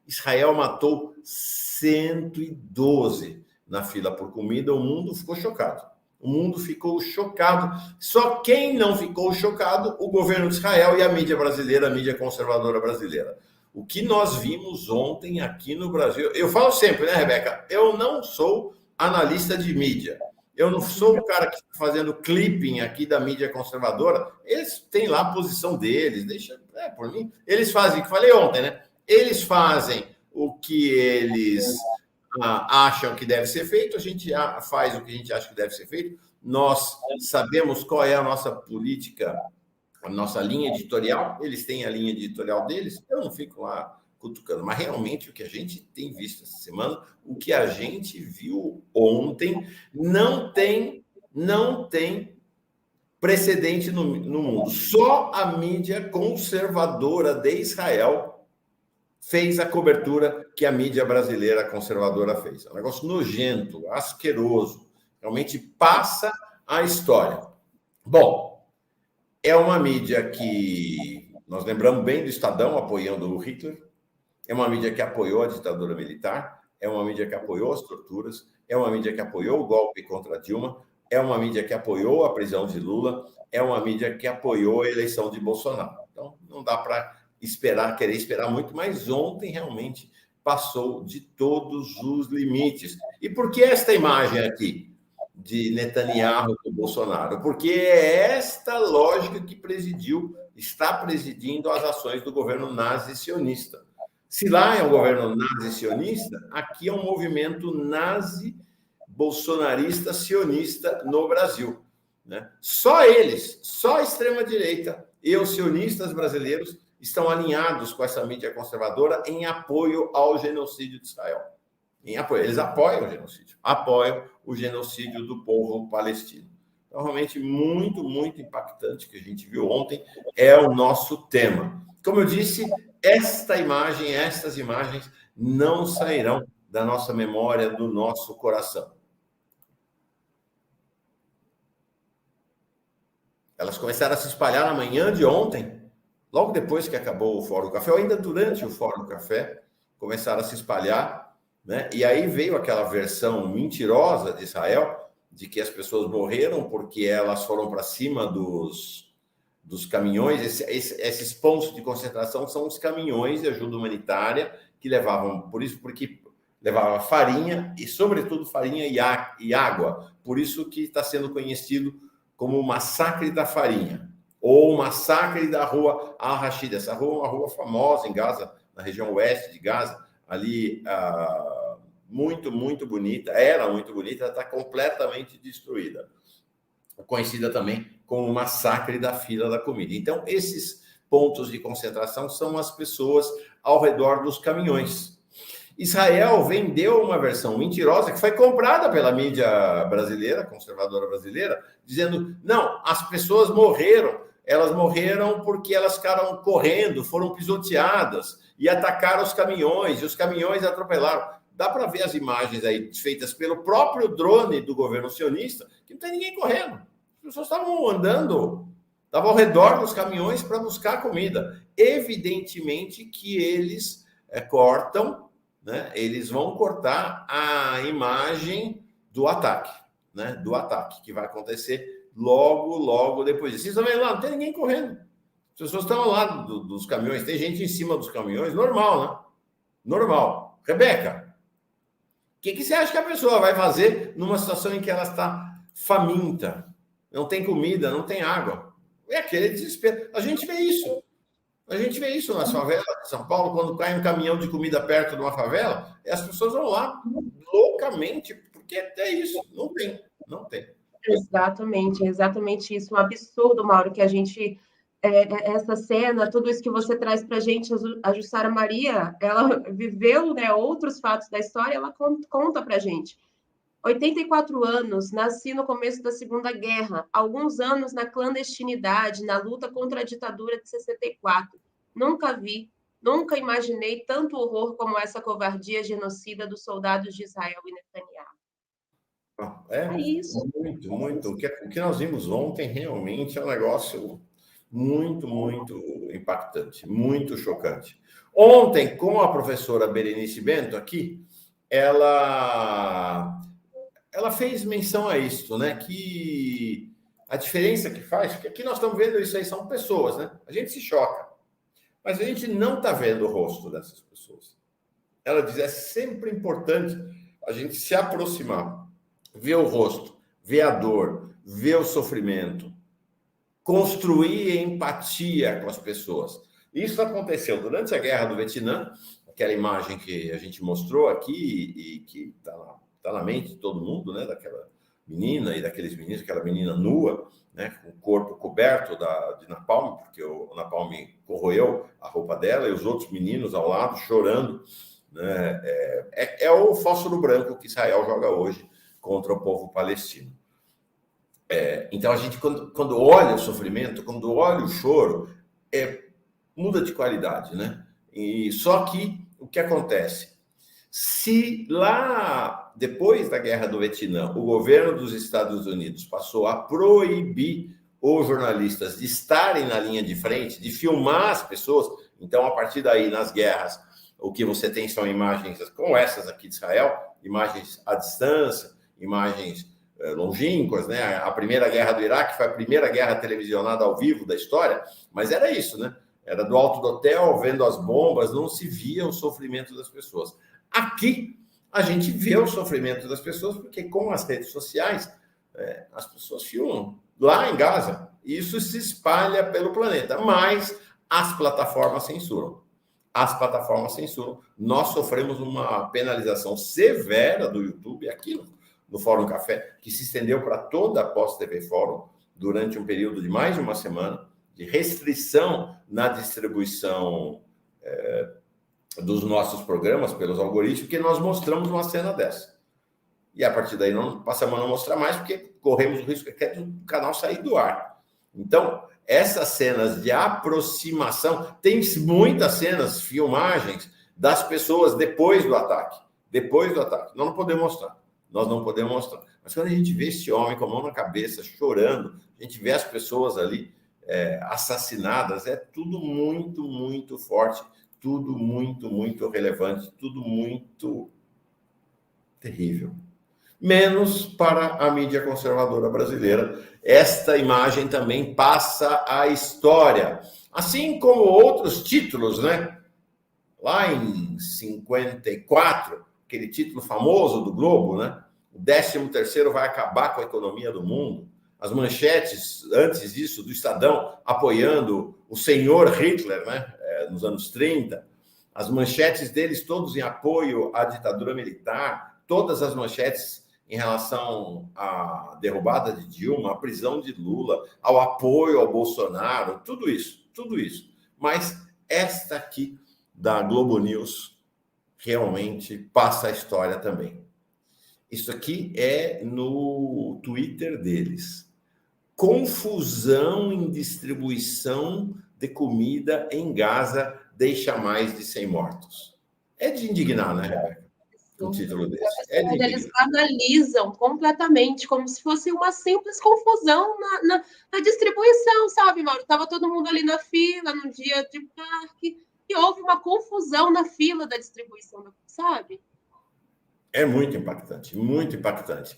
Israel matou 112 na fila por comida, o mundo ficou chocado. O mundo ficou chocado. Só quem não ficou chocado? O governo de Israel e a mídia brasileira, a mídia conservadora brasileira. O que nós vimos ontem aqui no Brasil... Eu falo sempre, né, Rebeca? Eu não sou analista de mídia. Eu não sou o cara que está fazendo clipping aqui da mídia conservadora. Eles têm lá a posição deles. Deixa, por mim. Eles fazem, que falei ontem, né? Eles fazem o que eles acham que deve ser feito, a gente faz o que a gente acha que deve ser feito. Nós sabemos qual é a nossa política, a nossa linha editorial. Eles têm a linha editorial deles. Eu não fico lá cutucando, mas realmente o que a gente tem visto essa semana, o que a gente viu ontem, não tem precedente no mundo. Só a mídia conservadora de Israel fez a cobertura que a mídia brasileira conservadora fez. É um negócio nojento, asqueroso, realmente passa a história. Bom, é uma mídia que nós lembramos bem do Estadão apoiando o Hitler, é uma mídia que apoiou a ditadura militar, é uma mídia que apoiou as torturas, é uma mídia que apoiou o golpe contra Dilma, é uma mídia que apoiou a prisão de Lula, é uma mídia que apoiou a eleição de Bolsonaro. Então, não dá para querer esperar muito, mas ontem realmente passou de todos os limites. E por que esta imagem aqui de Netanyahu com Bolsonaro? Porque é esta lógica que está presidindo as ações do governo nazi-sionista. Se lá é um governo nazi-sionista, aqui é um movimento nazi-bolsonarista-sionista no Brasil, né? Só eles, só a extrema-direita e os sionistas brasileiros estão alinhados com essa mídia conservadora em apoio ao genocídio de Israel. Eles apoiam o genocídio do povo palestino. Então, realmente, muito, muito impactante que a gente viu ontem é o nosso tema. Como eu disse, estas imagens não sairão da nossa memória, do nosso coração. Elas começaram a se espalhar na manhã de ontem, logo depois que acabou o Fórum Café, ou ainda durante o Fórum Café, começaram a se espalhar, né? E aí veio aquela versão mentirosa de Israel, de que as pessoas morreram porque elas foram para cima dos caminhões. Esses pontos de concentração são os caminhões de ajuda humanitária que levavam, porque levava farinha e, sobretudo, farinha e água. Por isso que está sendo conhecido como o massacre da farinha, ou o massacre da rua Al-Rashid. Essa rua é uma rua famosa em Gaza, na região oeste de Gaza, ali muito, muito bonita, era muito bonita, está completamente destruída. Conhecida também como o massacre da fila da comida. Então, esses pontos de concentração são as pessoas ao redor dos caminhões. Israel vendeu uma versão mentirosa que foi comprada pela mídia brasileira, conservadora brasileira, dizendo, não, as pessoas morreram, elas morreram porque elas ficaram correndo, foram pisoteadas e atacaram os caminhões, e os caminhões atropelaram. Dá para ver as imagens aí feitas pelo próprio drone do governo sionista, que não tem ninguém correndo. As pessoas estavam andando, estavam ao redor dos caminhões para buscar comida. Evidentemente que eles cortam, né? Eles vão cortar a imagem do ataque, né? Do ataque que vai acontecer logo depois disso. Vocês estão vendo lá, não tem ninguém correndo. As pessoas estão lá dos caminhões, tem gente em cima dos caminhões, normal, né? Normal. Rebeca, o que você acha que a pessoa vai fazer numa situação em que ela está faminta, não tem comida, não tem água? É aquele desespero. A gente vê isso nas favelas de São Paulo, quando cai um caminhão de comida perto de uma favela, e as pessoas vão lá loucamente, porque é isso, não tem. Exatamente isso. Um absurdo, Mauro, que a gente... essa cena, tudo isso que você traz para a gente, a Jussara Maria, ela viveu, né, outros fatos da história, ela conta para a gente. 84 anos, nasci no começo da Segunda Guerra, alguns anos na clandestinidade, na luta contra a ditadura de 64. Nunca imaginei tanto horror como essa covardia genocida dos soldados de Israel e Netanyahu. É isso. Muito. O que nós vimos ontem realmente é um negócio muito, muito impactante, muito chocante. Ontem, com a professora Berenice Bento aqui, ela fez menção a isso, né? Que a diferença que faz, porque aqui nós estamos vendo isso aí, são pessoas, né? A gente se choca, mas a gente não está vendo o rosto dessas pessoas. Ela diz, é sempre importante a gente se aproximar, ver o rosto, ver a dor, ver o sofrimento, construir empatia com as pessoas. Isso aconteceu durante a Guerra do Vietnã, aquela imagem que a gente mostrou aqui e que está na mente de todo mundo, né? Daquela menina e daqueles meninos, aquela menina nua, né? Com o corpo coberto de napalm, porque o napalm corroeu a roupa dela, e os outros meninos ao lado chorando, né? É o fósforo branco que Israel joga hoje contra o povo palestino. Então, a gente, quando olha o sofrimento, quando olha o choro, muda de qualidade, né? E só que o que acontece? Se lá, depois da Guerra do Vietnã, o governo dos Estados Unidos passou a proibir os jornalistas de estarem na linha de frente, de filmar as pessoas, então, a partir daí, nas guerras, o que você tem são imagens como essas aqui de Israel, imagens à distância, imagens longínquas, né? A primeira guerra do Iraque foi a primeira guerra televisionada ao vivo da história, mas era isso, né? Era do alto do hotel, vendo as bombas, não se via o sofrimento das pessoas. Aqui, a gente vê o sofrimento das pessoas, porque com as redes sociais, as pessoas filmam lá em Gaza, e isso se espalha pelo planeta, mas as plataformas censuram. As plataformas censuram. Nós sofremos uma penalização severa do YouTube aqui no Fórum Café, que se estendeu para toda a Pós-TV Fórum durante um período de mais de uma semana, de restrição na distribuição dos nossos programas pelos algoritmos, porque nós mostramos uma cena dessa. E a partir daí não passamos a não mostrar mais, porque corremos o risco até do canal sair do ar. Então, essas cenas de aproximação, tem muitas cenas, filmagens das pessoas depois do ataque. Depois do ataque. Nós não podemos mostrar. Nós não podemos mostrar. Mas quando a gente vê esse homem com a mão na cabeça, chorando, a gente vê as pessoas ali assassinadas, é tudo muito, muito forte, tudo muito, muito relevante, tudo muito terrível. Menos para a mídia conservadora brasileira. Esta imagem também passa a história. Assim como outros títulos, né? Lá em 54, aquele título famoso do Globo, né? O 13º vai acabar com a economia do mundo. As manchetes, antes disso, do Estadão, apoiando o senhor Hitler, né? Nos anos 30. As manchetes deles todos em apoio à ditadura militar. Todas as manchetes em relação à derrubada de Dilma, à prisão de Lula, ao apoio ao Bolsonaro, tudo isso. Mas esta aqui da Globo News realmente passa a história também. Isso aqui é no Twitter deles. Confusão em distribuição de comida em Gaza deixa mais de 100 mortos. É de indignar, né, Rebeca? O título desse. Eles analisam completamente, como se fosse uma simples confusão na distribuição, sabe, Mauro? Estava todo mundo ali na fila, no dia de parque, e houve uma confusão na fila da distribuição, sabe? É muito impactante, muito impactante.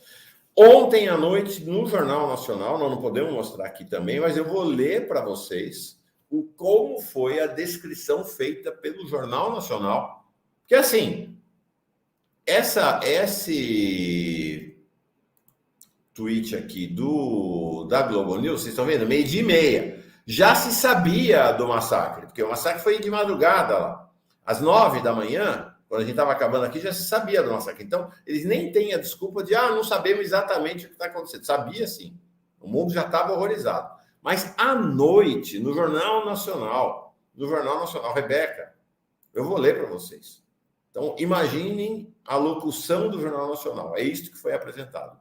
Ontem à noite, no Jornal Nacional, nós não podemos mostrar aqui também, mas eu vou ler para vocês como foi a descrição feita pelo Jornal Nacional, que assim... Esse tweet aqui da Globo News, vocês estão vendo? 12h30. Já se sabia do massacre, porque o massacre foi de madrugada lá. Às 9 da manhã, quando a gente estava acabando aqui, já se sabia do massacre. Então, eles nem têm a desculpa de, não sabemos exatamente o que está acontecendo. Sabia sim. O mundo já estava horrorizado. Mas à noite, no Jornal Nacional, Rebeca, eu vou ler para vocês. Então, imaginem a locução do Jornal Nacional. É isto que foi apresentado.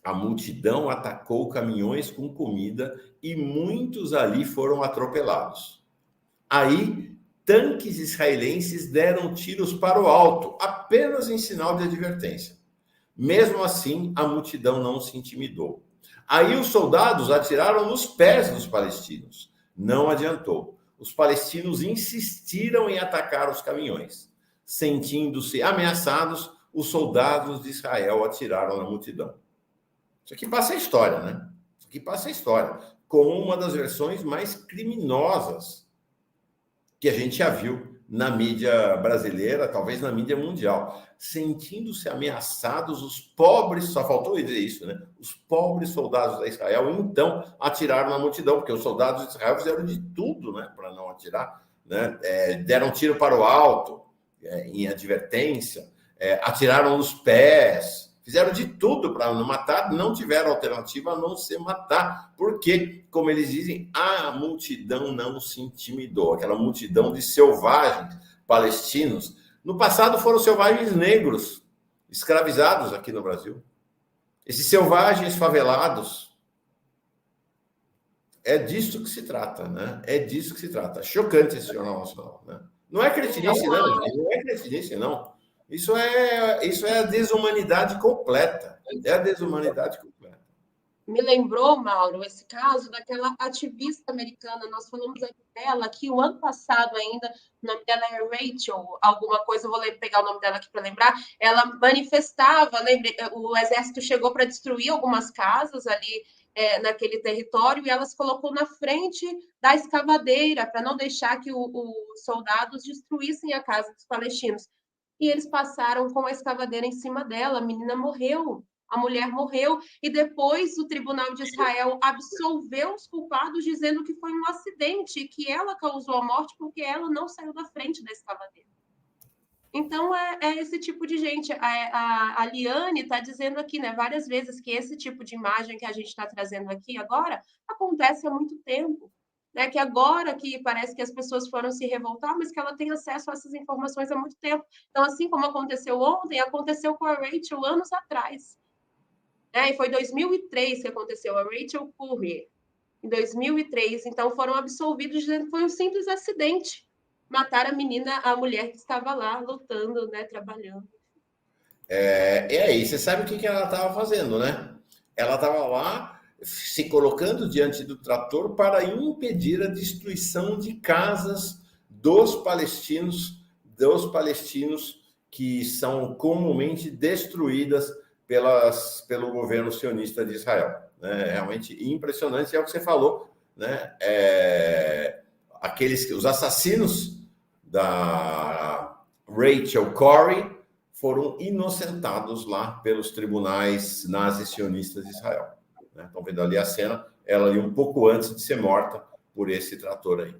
A multidão atacou caminhões com comida e muitos ali foram atropelados. Aí, tanques israelenses deram tiros para o alto, apenas em sinal de advertência. Mesmo assim, a multidão não se intimidou. Aí os soldados atiraram nos pés dos palestinos. Não adiantou. os palestinos insistiram em atacar os caminhões. Sentindo-se ameaçados, os soldados de Israel atiraram na multidão. Isso aqui passa a história, né? Isso aqui passa a história, com uma das versões mais criminosas que a gente já viu na mídia brasileira, talvez na mídia mundial. Sentindo-se ameaçados, os pobres, só faltou dizer isso, né? Os pobres soldados de Israel, então, atiraram na multidão, porque os soldados de Israel fizeram de tudo, né, para não atirar, né? Deram tiro para o alto, em advertência, atiraram nos pés, fizeram de tudo para não matar, não tiveram alternativa a não ser matar, porque, como eles dizem, a multidão não se intimidou, aquela multidão de selvagens palestinos. No passado foram selvagens negros, escravizados aqui no Brasil. Esses selvagens favelados, é disso que se trata, né? É disso que se trata. Chocante esse Jornal Nacional, né? Não é cretinice, não. Não é cretinice, não. Isso é a desumanidade completa. É a desumanidade completa. Me lembrou, Mauro, esse caso daquela ativista americana. Nós falamos aqui dela que o ano passado ainda, o nome dela é Rachel, alguma coisa, eu vou pegar o nome dela aqui para lembrar. Ela manifestava, o exército chegou para destruir algumas casas ali naquele território e ela se colocou na frente da escavadeira para não deixar que os soldados destruíssem a casa dos palestinos. E eles passaram com a escavadeira em cima dela, a menina morreu, a mulher morreu, e depois o Tribunal de Israel absolveu os culpados, dizendo que foi um acidente, que ela causou a morte porque ela não saiu da frente da escavadeira. Então, é esse tipo de gente. A Liane está dizendo aqui, né, várias vezes, que esse tipo de imagem que a gente está trazendo aqui agora acontece há muito tempo. Né, que agora que parece que as pessoas foram se revoltar, mas que ela tem acesso a essas informações há muito tempo. Então, assim como aconteceu ontem, aconteceu com a Rachel anos atrás. Né? E foi em 2003 que aconteceu, a Rachel Curry, em 2003. Então, foram absolvidos dizendo que foi um simples acidente. Mataram a menina, a mulher que estava lá lutando, né, trabalhando. E aí, você sabe o que ela estava fazendo, né? Ela estava lá se colocando diante do trator para impedir a destruição de casas dos palestinos que são comumente destruídas pelo governo sionista de Israel. É realmente impressionante, é o que você falou, né? Os assassinos da Rachel Corrie foram inocentados lá pelos tribunais nazis sionistas de Israel. Estão vendo ali a cena, ela ali um pouco antes de ser morta por esse trator aí.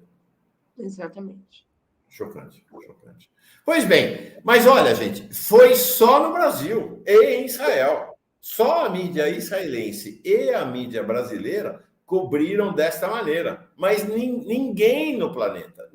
Exatamente. Chocante, chocante. Pois bem, mas olha, gente, foi só no Brasil e em Israel. Só a mídia israelense e a mídia brasileira cobriram desta maneira. Mas ninguém no planeta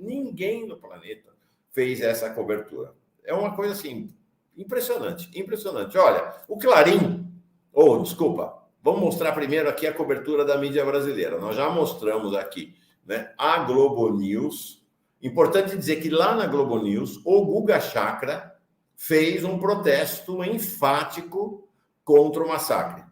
fez essa cobertura. É uma coisa assim, impressionante, impressionante. Olha, o Clarim, vamos mostrar primeiro aqui a cobertura da mídia brasileira. Nós já mostramos aqui, né, a Globo News. Importante dizer que lá na Globo News, o Guga Chakra fez um protesto enfático contra o massacre.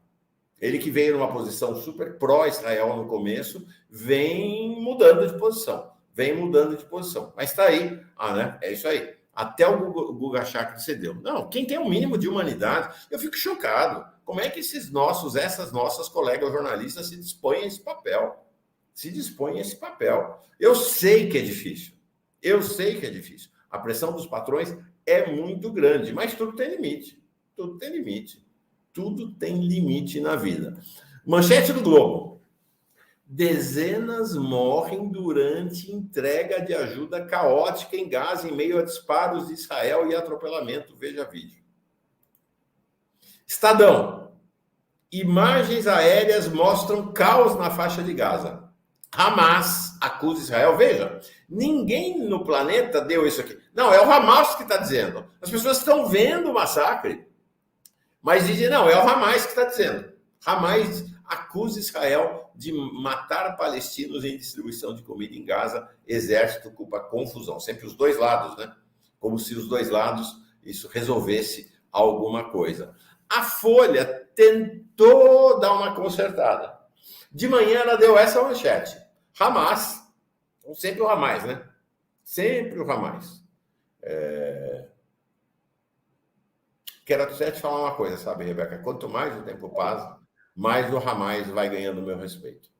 Ele que veio numa posição super pró-Israel no começo, vem mudando de posição. Mas está aí, né? É isso aí. Até o Guga Chakra cedeu. Não, quem tem um mínimo de humanidade, eu fico chocado. Como é que essas nossas colegas jornalistas se dispõem a esse papel? Eu sei que é difícil. A pressão dos patrões é muito grande, mas tudo tem limite. Tudo tem limite na vida. Manchete do Globo. Dezenas morrem durante entrega de ajuda caótica em Gaza em meio a disparos de Israel e atropelamento. Veja vídeo. Estadão. Imagens aéreas mostram caos na faixa de Gaza. Hamas acusa Israel. Veja, ninguém no planeta deu isso aqui. Não, é o Hamas que está dizendo. As pessoas estão vendo o massacre, mas dizem, não, é o Hamas que está dizendo. Hamas acusa Israel de matar palestinos em distribuição de comida em Gaza. Exército culpa confusão. Sempre os dois lados, né? Como se os dois lados isso resolvesse alguma coisa. A Folha tentou dar uma consertada. De manhã ela deu essa manchete. Hamas Então, sempre o Hamas, né? Sempre o Hamas. Quero até te falar uma coisa, sabe, Rebeca? Quanto mais o tempo passa, mais o Hamas vai ganhando o meu respeito.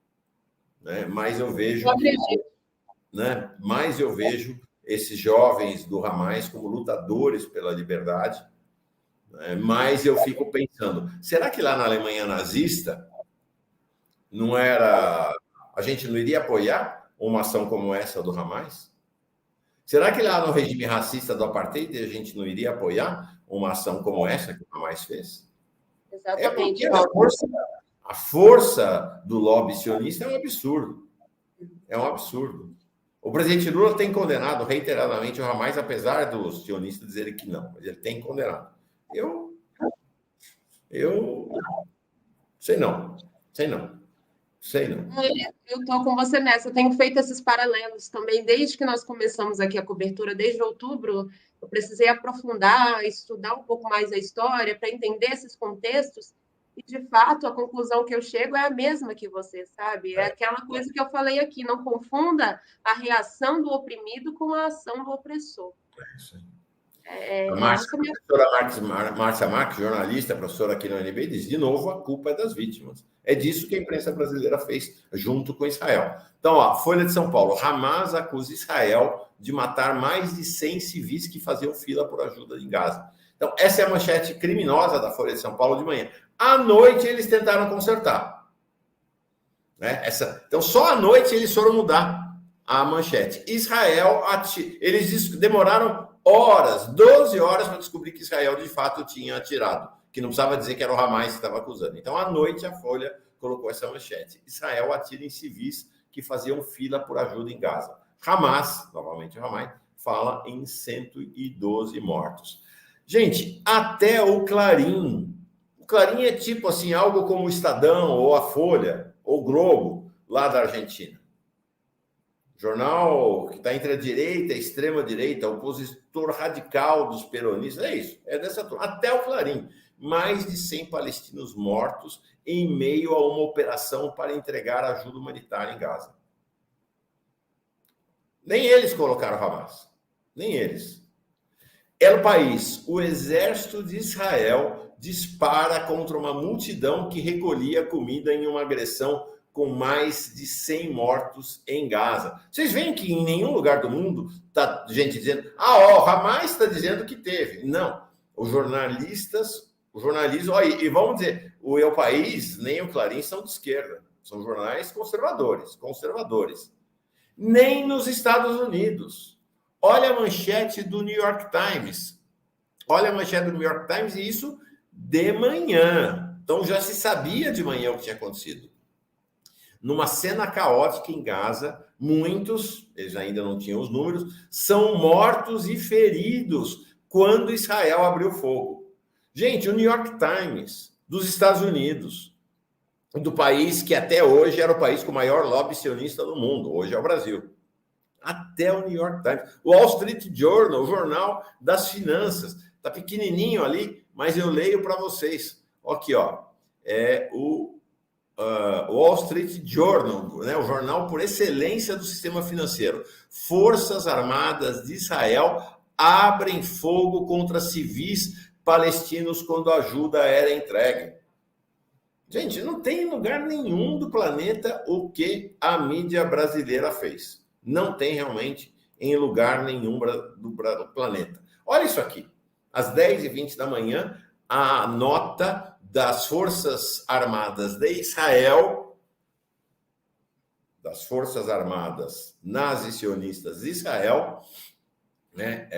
Né? Mais eu vejo... Né? Mais eu vejo esses jovens do Hamas como lutadores pela liberdade, né? Mas eu fico pensando, será que lá na Alemanha nazista não era... A gente não iria apoiar uma ação como essa do Hamas? Será que lá no regime racista do apartheid a gente não iria apoiar uma ação como essa que o Hamas fez? Exatamente. A força do lobby sionista é um absurdo. É um absurdo. O presidente Lula tem condenado reiteradamente o Hamas, apesar dos sionistas dizerem que não. Mas ele tem condenado. Eu sei não. Eu estou com você nessa. Eu tenho feito esses paralelos também. Desde que nós começamos aqui a cobertura, desde outubro, eu precisei aprofundar, estudar um pouco mais a história para entender esses contextos. E, de fato, a conclusão que eu chego é a mesma que você, sabe? É aquela coisa que eu falei aqui, não confunda a reação do oprimido com a ação do opressor. É isso aí. A professora Márcia Marques, jornalista, professora aqui na UNB, diz, de novo, a culpa é das vítimas. É disso que a imprensa brasileira fez, junto com Israel. Então, ó, Folha de São Paulo, Hamas acusa Israel de matar mais de 100 civis que faziam fila por ajuda em Gaza. Então, essa é a manchete criminosa da Folha de São Paulo de manhã. À noite, eles tentaram consertar. Né? Então, só à noite eles foram mudar a manchete. Israel, eles demoraram horas, 12 horas, para descobrir que Israel, de fato, tinha atirado. Que não precisava dizer que era o Hamas que estava acusando. Então, à noite, a Folha colocou essa manchete. Israel atira em civis que faziam fila por ajuda em Gaza. Hamas, novamente o Hamas, fala em 112 mortos. Gente, até o Clarim. O Clarim é tipo assim, algo como o Estadão, ou a Folha, ou o Globo, lá da Argentina. Jornal que está entre a direita e a extrema-direita, opositor radical dos peronistas, é isso, é dessa turma. Até o Clarim, mais de 100 palestinos mortos em meio a uma operação para entregar ajuda humanitária em Gaza. Nem eles colocaram Hamas, nem eles. El País, o exército de Israel dispara contra uma multidão que recolhia comida em uma agressão com mais de 100 mortos em Gaza. Vocês veem que em nenhum lugar do mundo está gente dizendo, o Hamas está dizendo que teve. Não. O jornalismo, e vamos dizer, o El País, nem o Clarim são de esquerda. São jornais conservadores. Nem nos Estados Unidos. Olha a manchete do New York Times. E isso de manhã. Então já se sabia de manhã o que tinha acontecido. Numa cena caótica em Gaza, muitos, eles ainda não tinham os números, são mortos e feridos quando Israel abriu fogo. Gente, o New York Times, dos Estados Unidos, do país que até hoje era o país com o maior lobby sionista do mundo, hoje é o Brasil. Até o New York Times. O Wall Street Journal, o jornal das finanças, está pequenininho ali, mas eu leio para vocês. Aqui, ó, é o Wall Street Journal, né, o jornal por excelência do sistema financeiro. Forças Armadas de Israel abrem fogo contra civis palestinos quando a ajuda era entregue. Gente, não tem em lugar nenhum do planeta o que a mídia brasileira fez. Não tem realmente em lugar nenhum do planeta. Olha isso aqui. Às 10h20 da manhã, a nota das Forças Armadas de Israel, das Forças Armadas nazi-sionistas de Israel, né,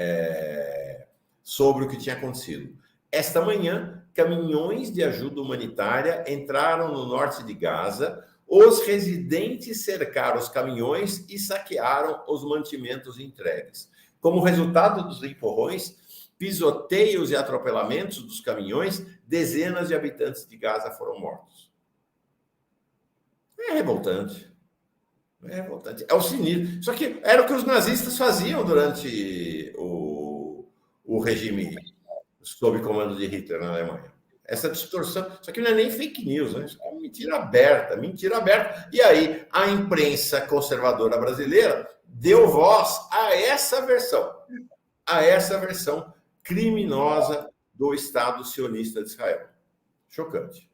sobre o que tinha acontecido. Esta manhã, caminhões de ajuda humanitária entraram no norte de Gaza, os residentes cercaram os caminhões e saquearam os mantimentos entregues. Como resultado dos empurrões, pisoteios e atropelamentos dos caminhões, dezenas de habitantes de Gaza foram mortos. É revoltante. É o cinismo. Só que era o que os nazistas faziam durante o regime sob comando de Hitler na Alemanha. Essa distorção. Isso aqui não é nem fake news, né? Isso é mentira aberta, mentira aberta. E aí a imprensa conservadora brasileira deu voz a essa versão criminosa do Estado sionista de Israel. Chocante.